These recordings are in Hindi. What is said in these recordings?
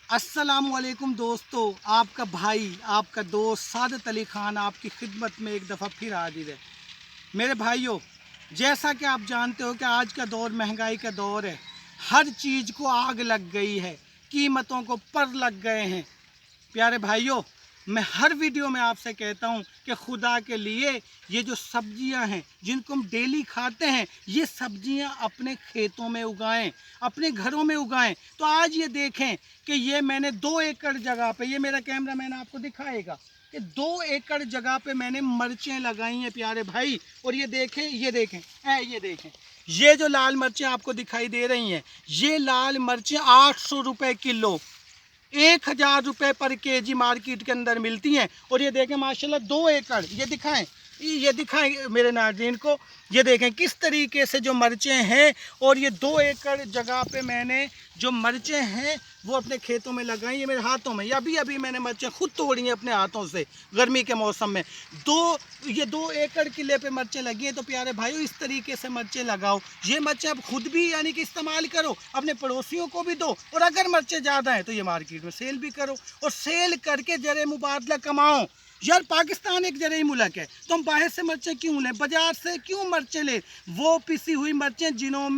अस्सलामुअलैकुम दोस्तों, आपका भाई आपका दोस्त सादत अली ख़ान आपकी खिदमत में एक दफ़ा फिर हाजिर है। मेरे भाइयों, जैसा कि आप जानते हो कि आज का दौर महंगाई का दौर है। हर चीज़ को आग लग गई है, कीमतों को पर लग गए हैं। प्यारे भाइयों, मैं हर वीडियो में आपसे कहता हूं कि खुदा के लिए ये जो सब्जियां हैं जिनको हम डेली खाते हैं, ये सब्जियां अपने खेतों में उगाएं, अपने घरों में उगाएं। तो आज ये देखें कि ये मैंने 2 एकड़ जगह पे, ये मेरा कैमरा मैन आपको दिखाएगा कि 2 एकड़ जगह पे मैंने मिर्चें लगाई हैं प्यारे भाई। और ये देखें, ये देखें, ये जो लाल मिर्चें आपको दिखाई दे रही हैं, ये लाल मिर्चें 800 रुपये किलो, 1000 रुपये पर केजी मार्केट के अंदर मिलती हैं। और ये देखें माशाल्लाह 2 एकड़, ये दिखाएं मेरे नाज़रीन को, ये देखें किस तरीके से जो मिर्चें हैं। और ये 2 एकड़ जगह पे मैंने जो मिर्चें हैं वो अपने खेतों में लगाई है, मेरे हाथों में। अभी अभी मैंने मिर्चें खुद तोड़ी हैं अपने हाथों से गर्मी के मौसम में। ये 2 एकड़ किले पे मिर्चें लगी हैं। तो प्यारे भाइयों, इस तरीके से मिर्चें लगाओ। ये मिर्चें अब खुद भी यानी कि इस्तेमाल करो, अपने पड़ोसियों को भी दो, और अगर मिर्चें ज़्यादा हैं तो ये मार्केट में सेल भी करो, और सेल करके जरे मुबादला कमाओ। यार, पाकिस्तान एक जरिए मुल्क है, तो हम बाहर से मिर्चें क्यों लें, बाजार से क्यों मिर्चें लें? वो पिसी हुई मिर्चें जिनों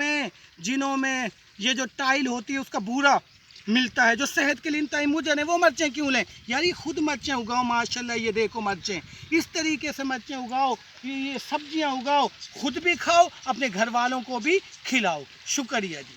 में ये जो टाइल होती है उसका बूरा मिलता है, जो सेहत के लिए इंतहाई मुजर है, वो मिर्चें क्यों लें? यार, ये खुद मिर्चें उगाओ। माशाल्लाह, ये देखो मिर्चें, इस तरीके से मिर्चें उगाओ, ये सब्जियां उगाओ, खुद भी खाओ, अपने घर वालों को भी खिलाओ। शुक्रिया जी।